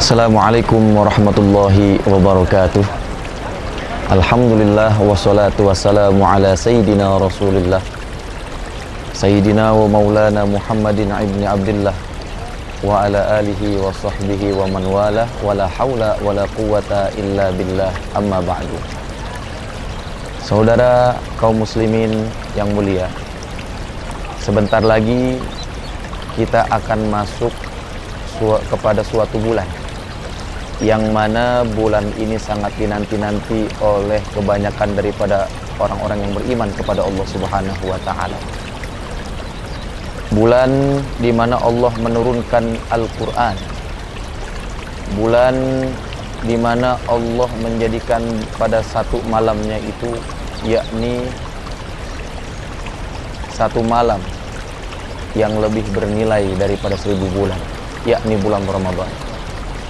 Assalamualaikum warahmatullahi wabarakatuh. Alhamdulillah wassalatu wassalamu ala sayyidina Rasulillah Sayyidina wa maulana Muhammadin ibni Abdillah wa ala alihi wa sahbihi wa man wala wa la hawla wa la quwata illa billah, amma ba'du. Saudara kaum muslimin yang mulia, sebentar lagi kita akan masuk kepada suatu bulan yang mana bulan ini sangat dinanti-nanti oleh kebanyakan daripada orang-orang yang beriman kepada Allah Subhanahu wa taala. Bulan di mana Allah menurunkan Al-Qur'an. Bulan di mana Allah menjadikan pada satu malamnya itu, yakni satu malam yang lebih bernilai daripada 1000 bulan, yakni bulan Ramadan.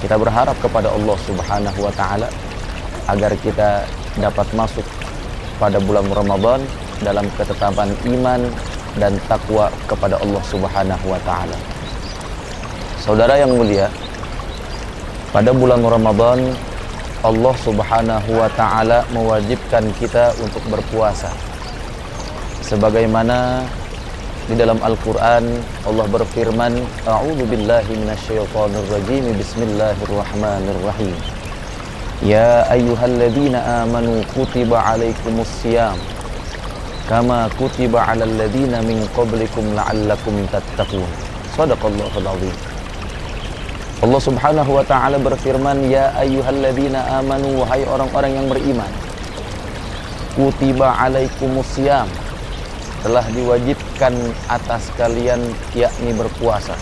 Kita berharap kepada Allah Subhanahu wa taala agar kita dapat masuk pada bulan Ramadan dalam ketetapan iman dan takwa kepada Allah Subhanahu wa taala. Saudara yang mulia, pada bulan Ramadan Allah Subhanahu wa taala mewajibkan kita untuk berpuasa. Sebagaimana di dalam Al-Quran Allah berfirman, A'udzu billahi minasyaitonir rajim, Bismillahirrahmanirrahim. Ya ayyuhalladzina amanu kutiba alaikumusiyam kama kutiba alal ladzina min qablikum la'allakum tattaqun. Shadaqallahul azim. Allah Subhanahu wa taala berfirman, ya ayyuhalladzina amanu, wahai orang-orang yang beriman, kutiba alaikumusiyam, telah diwajibkan atas kalian yakni berpuasa.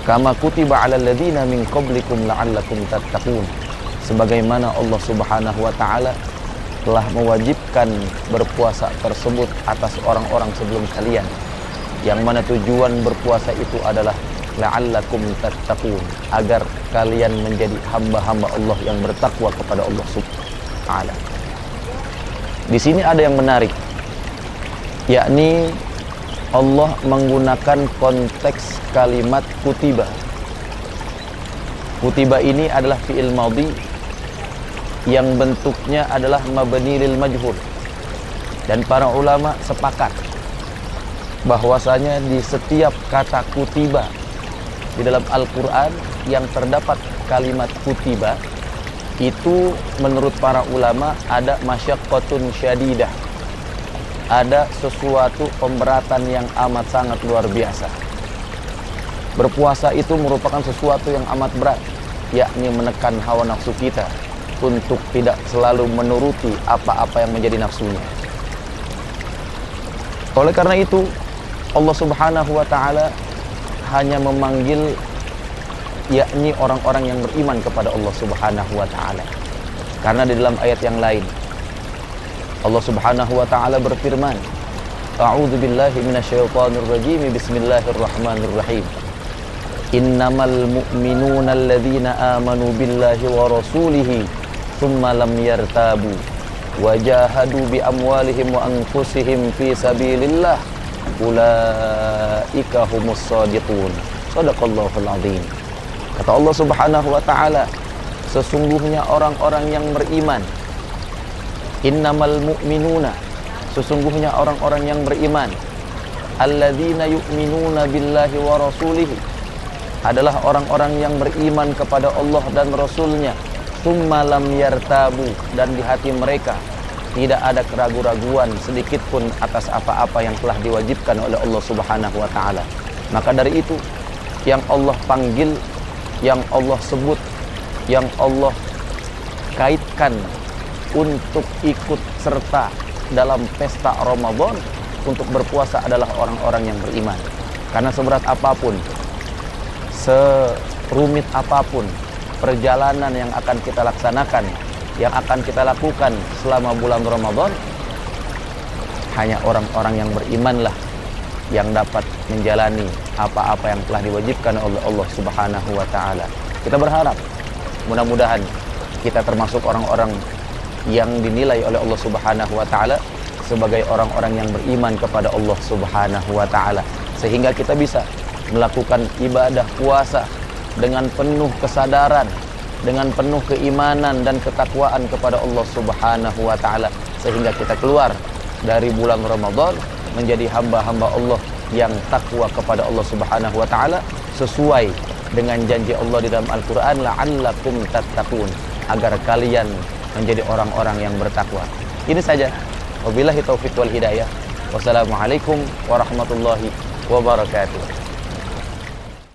Kama kutiba 'alal ladzina min qablikum la'allakum tattaqun. Sebagaimana Allah Subhanahu wa taala telah mewajibkan berpuasa tersebut atas orang-orang sebelum kalian, yang mana tujuan berpuasa itu adalah la'allakum tattaqun, agar kalian menjadi hamba-hamba Allah yang bertakwa kepada Allah Subhanahu wa taala. Di sini ada yang menarik, yakni Allah menggunakan konteks kalimat kutiba. Kutiba ini adalah fi'il madhi yang bentuknya adalah mabni lil majhul, dan para ulama sepakat bahwasanya di setiap kata kutiba di dalam Al-Quran yang terdapat kalimat kutiba itu menurut para ulama ada masyaqqatun syadidah, ada sesuatu pemberatan yang amat sangat luar biasa. Berpuasa itu merupakan sesuatu yang amat berat, yakni menekan hawa nafsu kita untuk tidak selalu menuruti apa-apa yang menjadi nafsunya. Oleh karena itu, Allah Subhanahu wa taala hanya memanggil yakni orang-orang yang beriman kepada Allah Subhanahu wa taala. Karena di dalam ayat yang lain Allah Subhanahu wa taala berfirman, A'udzu billahi minasyaitonir rajim, Bismillahirrahmanirrahim. Innamal mu'minuna alladzina amanu billahi wa rasulihi tsumma lam yartabu wa jahadu bi amwalihim wa anfusihim fi sabilillah ulaika humus shadiqun. Shadaqallahul azim. Kata Allah Subhanahu wa taala, sesungguhnya orang-orang yang beriman, innamal mu'minuna, sesungguhnya orang-orang yang beriman, alladzina yu'minuna billahi wa rasulihi, adalah orang-orang yang beriman kepada Allah dan Rasulnya, tsumma lam yartabu, dan di hati mereka tidak ada keraguan-raguan sedikit pun atas apa-apa yang telah diwajibkan oleh Allah Subhanahu wa taala. Maka dari itu yang Allah panggil, yang Allah sebut, yang Allah kaitkan untuk ikut serta dalam pesta Ramadan untuk berpuasa adalah orang-orang yang beriman. Karena seberat apapun, serumit apapun perjalanan yang akan kita laksanakan, yang akan kita lakukan selama bulan Ramadan, hanya orang-orang yang berimanlah yang dapat menjalani apa-apa yang telah diwajibkan oleh Allah Subhanahu wa taala. Kita berharap mudah-mudahan kita termasuk orang-orang yang dinilai oleh Allah Subhanahu wa taala sebagai orang-orang yang beriman kepada Allah Subhanahu wa taala, sehingga kita bisa melakukan ibadah puasa dengan penuh kesadaran, dengan penuh keimanan dan ketakwaan kepada Allah Subhanahu wa taala, sehingga kita keluar dari bulan Ramadan menjadi hamba-hamba Allah yang takwa kepada Allah Subhanahu wa taala sesuai dengan janji Allah di dalam Al-Qur'an, la'allakum tattaqun, agar kalian menjadi orang-orang yang bertakwa. Ini saja. Wabillahi taufiq wal hidayah. Wassalamualaikum warahmatullahi wabarakatuh.